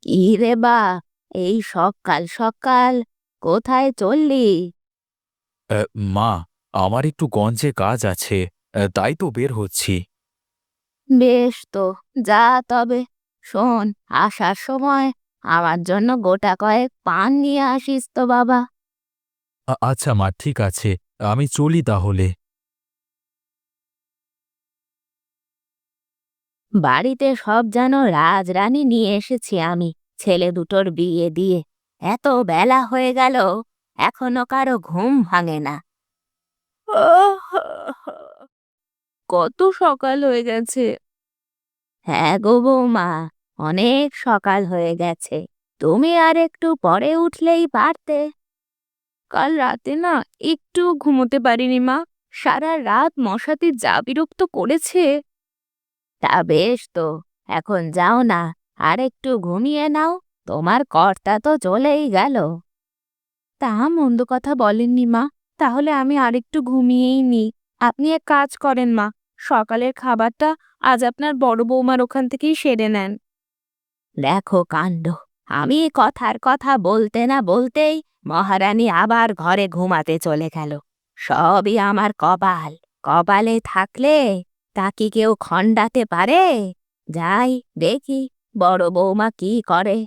কি রে বা, এই সকাল সকাল কোথায় চললি? আ মা, আমার একটু গঞ্জে কাজ আছে, তাই তো বের হচ্ছি। বেশ তো, যা তবে। শোন, আসার সময় আমার জন্য গোটা কয়েক পান নিয়ে আসিস তো বাবা। আচ্ছা মা, ঠিক আছে। আমি চলি তাহলে। বাড়িতে সব যেন রাজরানী নিয়ে এসেছি আমি, ছেলে দুটোর বিয়ে দিয়ে। এত বেলা হয়ে গেল, এখনো কারো ঘুম ভাঙে না। কত সকাল হয়ে গেছে। হ্যাঁ গো বৌমা, অনেক সকাল হয়ে গেছে। তুমি আর একটু পরে উঠলেই পারতে। কাল রাতে না একটু ঘুমোতে পারিনি মা। সারা রাত মশাতে যা বিরক্ত করেছে। তা বেশ তো, এখন যাও না, আর একটু ঘুমিয়ে নাও। তোমার কর্তা তো চলেই গেল। তা মন্দ কথা বলেননি মা। তাহলে আমি আরেকটু ঘুমিয়েই নিই। আপনি এক কাজ করেন মা, সকালের খাবারটা আজ আপনার বড় বৌমার ওখান থেকেই সেরে নেন। দেখো কাণ্ড, আমি কথার কথা বলতে না বলতেই মহারানী আবার ঘরে ঘুমাতে চলে গেল। সবই আমার কপাল। কপালে থাকলে তা কি কেউ খণ্ডাতে পারে? যাই দেখি বড় বৌমা কি করে।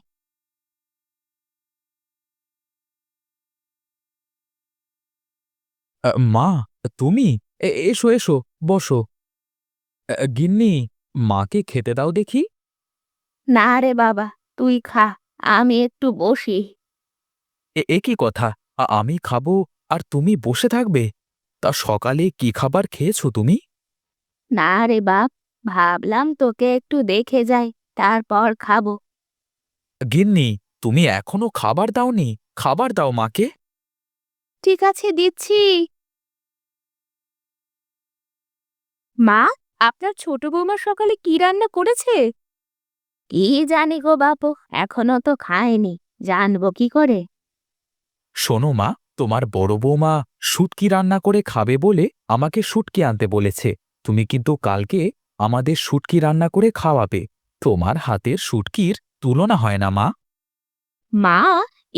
মা, তুমি? এসো, এসো, বসো। গিন্নি, মাকে খেতে দাও দেখি। না রে বাবা, তুই খা, আমি একটু বসি। এ কি কথা? আমি খাবো আর তুমি বসে থাকবে? তা সকালে কি খাবার খেয়েছো তুমি? না রে বাপ, ভাবলাম তোকে একটু দেখে যাই, তারপর খাবো। গিন্নি, তুমি এখনো খাবার দাওনি? খাবার দাও মাকে। ঠিক আছে, দিচ্ছি। মা, আপনার ছোট বৌমা সকালে কি রান্না করেছে? কি জানি গো বাপু, এখনো তো খায়নি, জানবো কি করে? শোনো মা, তোমার বড় বৌমা শুটকি রান্না করে খাবে বলে আমাকে শুটকি আনতে বলেছে। তুমি কিন্তু কালকে আমাদের শুটকি রান্না করে খাওয়াবে। তোমার হাতের শুটকির তুলনা হয় না মা। মা,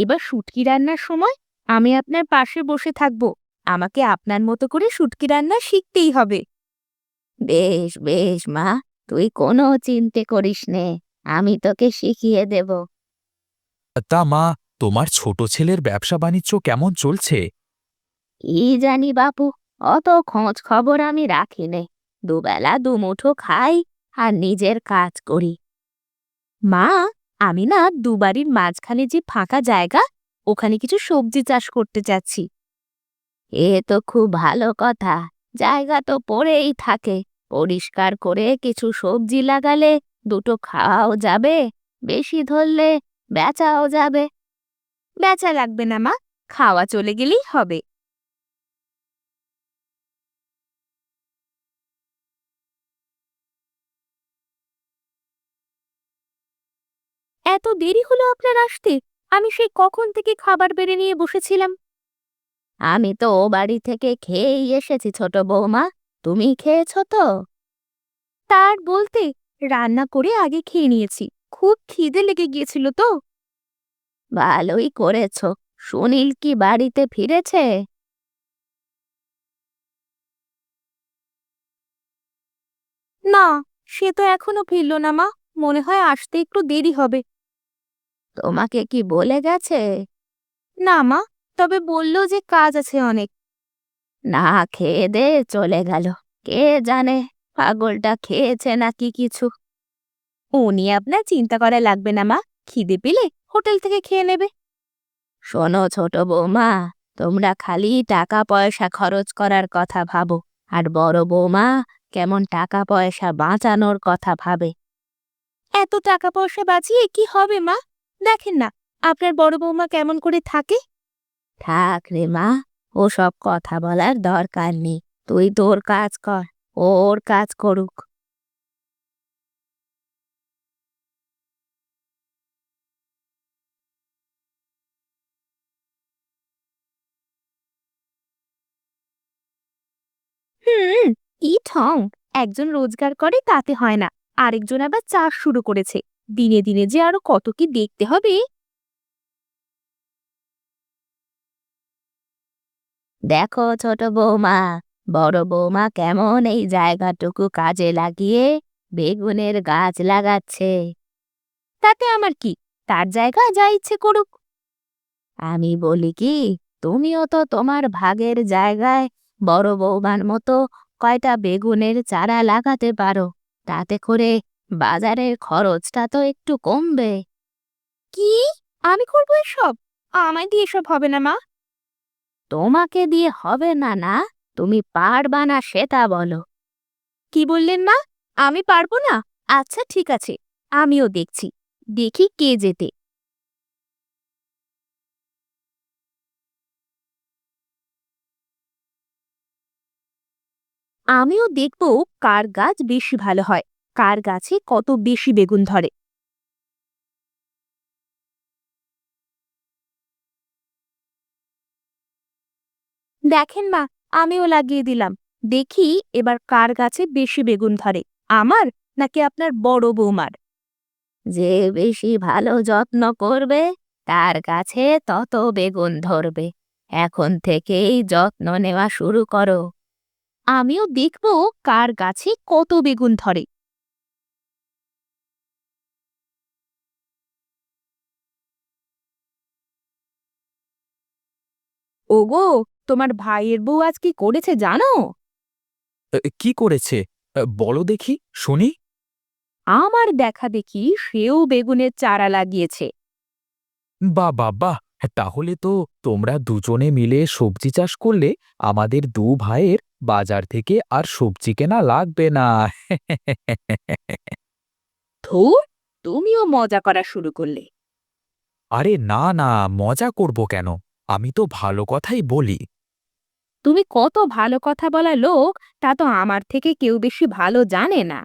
এবার শুটকি রান্নার সময় আমি আপনার পাশে বসে থাকবো। আমাকে আপনার মতো করে শুটকি রান্না শিখতেই হবে। বেশ বেশ মা, তুই কোনো চিন্তে করিস নে, আমি তোকে শিখিয়ে দেব। তা মা, তোমার ছোট ছেলের ব্যবসা বাণিজ্য কেমন চলছে? কি জানি বাপু, অত খোঁজ খবর আমি রাখি নে। দুবেলা দুমুঠো খাই আর নিজের কাজ করি। মা, আমি না দুবাড়ির মাঝখানে যে ফাঁকা জায়গা, ওখানে কিছু সবজি চাষ করতে চাচ্ছি। এ তো খুব ভালো কথা। জায়গা তো পড়েই থাকে, পরিষ্কার করে কিছু সবজি লাগালে দুটো খাওয়াও যাবে, বেশি ধরলে বেচাও যাবে। বেচা লাগবে না মা, খাওয়া চলে গেলেই হবে। এত দেরি হলো আপনার আসতে? আমি সেই কখন থেকে খাবার বেড়ে নিয়ে বসেছিলাম। আমি তো ও বাড়ি থেকে খেয়েই এসেছি ছোট বৌমা। তুমি খেয়েছো তো? তার বলতে, রান্না করে আগে খেয়ে নিয়েছি। খুব খিদে লেগে গিয়েছিল তো। ভালোই করেছো। সুনীল কি বাড়িতে ফিরেছে? না, সে তো এখনো ফিরল না মা। মনে হয় আসতে একটু দেরি হবে। তোমাকে কি বলে গেছে? না মা, তবে বলল যে কাজ আছে অনেক। না খেয়ে দে চলে গেল। কে জানে, পাগলটা খেয়েছে নাকি কিছু। ও নিয়ে আপনার চিন্তা করা লাগবে না মা, খিদে পেলে হোটেল থেকে খেয়ে নেবে। শোনো ছোট বৌমা, তোমরা খালি টাকা পয়সা খরচ করার কথা ভাবো, আর বড় বৌমা কেমন টাকা পয়সা বাঁচানোর কথা ভাবে। এত টাকা পয়সা বাঁচিয়ে কি হবে মা? দেখেন না আপনার বড় বৌমা কেমন করে থাকে। থাক রে মা, ওসব কথা বলার দরকার নেই। তুই তোর কাজ কর, ও ওর কাজ করুক। হুম, কি ঠং! একজন রোজগার করে তাতে হয় না, আরেকজন আবার চাষ শুরু করেছে। দিনে দিনে যে আরো কত কি দেখতে হবে। দেখো ছোট বৌমা, বড় বৌমা কেমন এই জায়গাটুকু কাজে লাগিয়ে বেগুনের গাছ লাগাচ্ছে। তাতে আমার কি? তার জায়গা যা ইচ্ছে করুক। আমি বলি কি, তুমিও তো তোমার ভাগের জায়গায় বড় বৌমার মতো কয়টা বেগুনের চারা লাগাতে পারো। তাতে করে বাজারের খরচটা তো একটু কমবে। কি? আমি করবো এসব? আমায় দিয়ে এসব হবে না মা। তোমাকে দিয়ে হবে না না, তুমি পারবা না সেটা বলো। কি বললেন মা? আমি পারবো না? আচ্ছা ঠিক আছে, আমিও দেখছি। দেখি কে জেতে। আমিও দেখব কার গাছ বেশি ভালো হয়, কার গাছে কত বেশি বেগুন ধরে। দেখেন মা, আমিও লাগিয়ে দিলাম। দেখি এবার কার গাছে বেশি বেগুন ধরে, আমার নাকি আপনার বড় বৌমার। যে বেশি ভালো যত্ন করবে তার কাছে তত বেগুন ধরবে। এখন থেকেই যত্ন নেওয়া শুরু করো। আমিও দেখব কার গাছে কত বেগুন ধরে। ওগো, তোমার ভাইয়ের বউ আজ কি করেছে জানো? কি করেছে? বলো দেখি, শুনি। আমার দেখা দেখি সেও বেগুনের চারা লাগিয়েছে। বাহ বাহ বাহ! তাহলে তো তোমরা দুজনে মিলে সবজি চাষ করলে আমাদের দু ভাইয়ের বাজার থেকে আর সবজি কেনা লাগবে না। ধুর, তুমিও মজা করা শুরু করলে। আরে না না, মজা করব কেন? আমি তো ভালো কথাই বলি। তুমি কত ভালো কথা বলা লোক, তা তো আমার থেকে কেউ বেশি ভালো জানে না।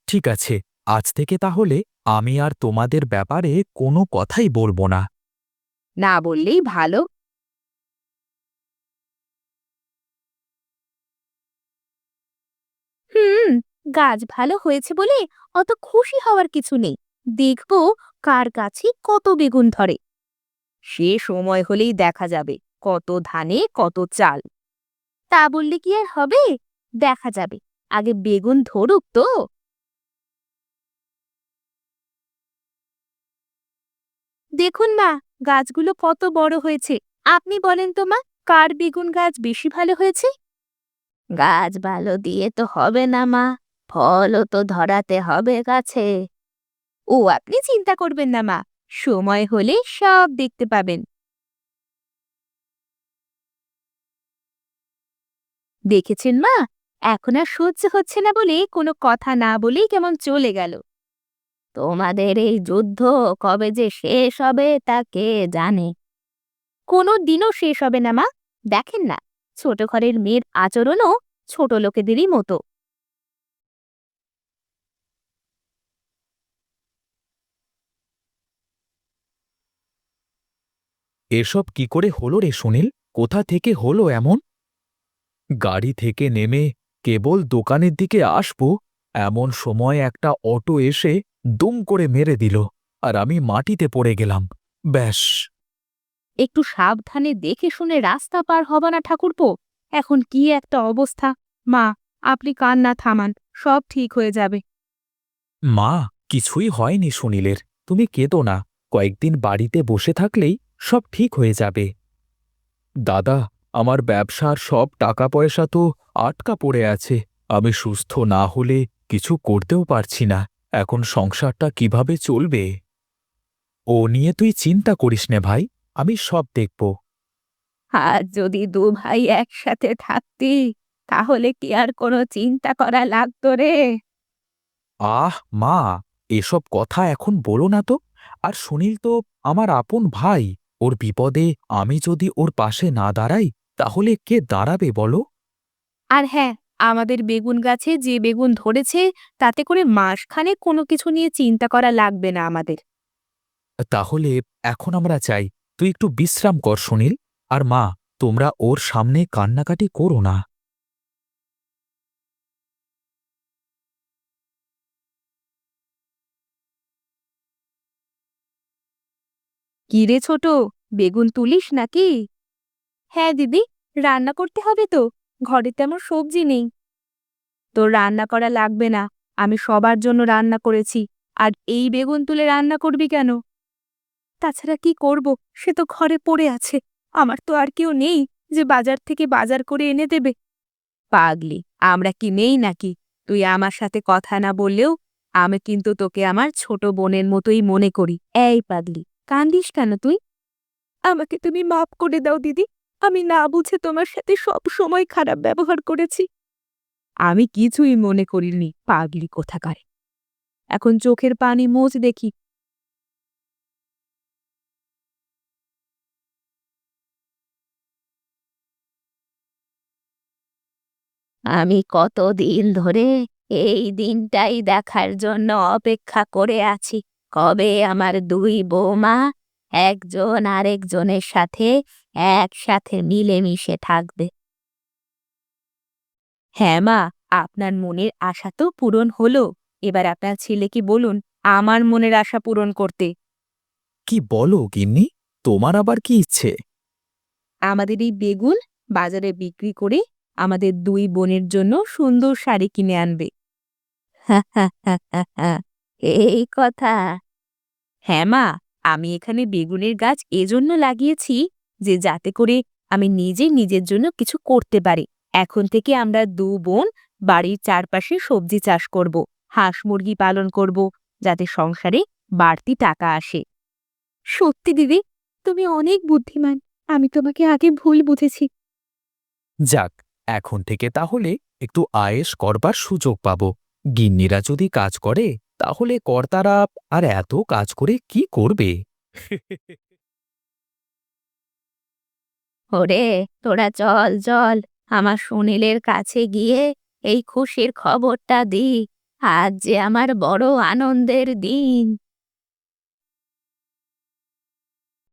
ঠিক আছে, আজ থেকে তাহলে আমি আর তোমাদের ব্যাপারে কোনো কথাই বলবো না। না বললেই ভালো। হুম, গাছ ভালো হয়েছে বলে অত খুশি হওয়ার কিছু নেই। দেখবো কার গাছে কত বেগুন ধরে। সে সময় হলেই দেখা যাবে কত ধানে কত চাল। তা বললে কি আর হবে? দেখা যাবে, আগে বেগুন ধরুক তো। দেখুন মা, গাছগুলো কত বড় হয়েছে। আপনি বলেন তো মা, কার বেগুন গাছ বেশি ভালো হয়েছে? গাছ ভালো দিয়ে তো হবে না মা, ফলও তো ধরাতে হবে গাছে। ও আপনি চিন্তা করবেন না মা, সময় হলে সব দেখতে পাবেন। দেখেছেন মা, এখন আর সহ্য হচ্ছে না বলে কোনো কথা না বলেই কেমন চলে গেল। তোমাদের এই যুদ্ধ কবে যে শেষ হবে তা কে জানে। কোনো দিনও শেষ হবে না মা। দেখেন না, ছোট ঘরের মেয়ের আচরণও ছোট লোকেদেরই মতো। এসব কি করে হলো রে সুনীল? কোথা থেকে হলো এমন? গাড়ি থেকে নেমে কেবল দোকানের দিকে আসবো, এমন সময় একটা অটো এসে দুম করে মেরে দিল, আর আমি মাটিতে পড়ে গেলাম। ব্যাস। একটু সাবধানে দেখে শুনে রাস্তা পার হবা না ঠাকুরপো। এখন কি একটা অবস্থা। মা, আপনি কান্না থামান, সব ঠিক হয়ে যাবে। মা, কিছুই হয়নি সুনীলের, তুমি কেঁদো না। কয়েকদিন বাড়িতে বসে থাকলেই সব ঠিক হয়ে যাবে। দাদা, আমার ব্যবসার সব টাকা পয়সা তো আটকা পড়ে আছে। আমি সুস্থ না হলে কিছু করতেও পারছি না। এখন সংসারটা কিভাবে চলবে? ও নিয়ে তুই চিন্তা করিস নে ভাই, আমি সব দেখব। আর যদি দু ভাই একসাথে থাকতি, তাহলে কি আর কোনো চিন্তা করা লাগতো রে? আহ মা, এসব কথা এখন বলো না তো। আর সুনীল তো আমার আপন ভাই। ওর বিপদে আমি যদি ওর পাশে না দাঁড়াই, তাহলে কে দাঁড়াবে বলো? আর হ্যাঁ, আমাদের বেগুন গাছে যে বেগুন ধরেছে, তাতে করে মাসখানেক কোনো কিছু নিয়ে চিন্তা করা লাগবে না আমাদের। তাহলে এখন আমরা চাই তুই একটু বিশ্রাম কর সুনীল। আর মা, তোমরা ওর সামনে কান্নাকাটি করো না। কি রে ছোট, বেগুন তুলিস নাকি? হ্যাঁ দিদি, রান্না করতে হবে তো, ঘরে তেমন সবজি নেই। তোর রান্না করা লাগবে না, আমি সবার জন্য রান্না করেছি। আর এই বেগুন তুলে রান্না করবি কেন? তাছাড়া কি করব, সে তো ঘরে পড়ে আছে। আমার তো আর কেউ নেই যে বাজার থেকে বাজার করে এনে দেবে। পাগলি, আমরা কি নেই নাকি? তুই আমার সাথে কথা না বললেও আমি কিন্তু তোকে আমার ছোট বোনের মতোই মনে করি। এই পাগলি, কান্দিস কেন তুই? আমাকে তুমি মাফ করে দাও দিদি। আমি না বুঝে তোমার সাথে সব সময় খারাপ ব্যবহার করেছি। আমি কিছুই মনে করিনি, পাগলি কোথাকার। এখন চোখের পানি মোছ দেখি। আমি কতদিন ধরে এই দিনটাই দেখার জন্য অপেক্ষা করে আছি। কবে আমার দুই বৌমা একজন আরেকজনের সাথে একসাথে মিলেমিশে থাকবে। হ্যাঁ মা, আপনার মনের আশা তো পূরণ হলো। এবার আপনার ছেলেকে বলুন আমার মনের আশা পূরণ করতে। কি বলো গিন্নি? তোমার আবার কি ইচ্ছে? আমাদের এই বেগুন বাজারে বিক্রি করে আমাদের দুই বোনের জন্য সুন্দর শাড়ি কিনে আনবে। এই কথা। হ্যাঁ মা, আমি এখানে বেগুনের গাছ এজন্য লাগিয়েছি যে যাতে করে আমি নিজে নিজের জন্য কিছু করতে পারি। এখন থেকে আমরা দু বোন বাড়ির চারপাশে সবজি চাষ করব, হাঁস মুরগি পালন করব, যাতে সংসারে বাড়তি টাকা আসে। সত্যি দিদি, তুমি অনেক বুদ্ধিমান। আমি তোমাকে আগে ভুল বুঝেছি। যাক, এখন থেকে তাহলে একটু আয়েশ করবার সুযোগ পাবো। গিন্নিরা যদি কাজ করে তাহলে কর্তারা আর এত কাজ করে কি করবে? ওরে, তোরা চল চল, আমার সুনীলের কাছে গিয়ে এই খুশির খবরটা দি। আজ যে আমার বড় আনন্দের দিন।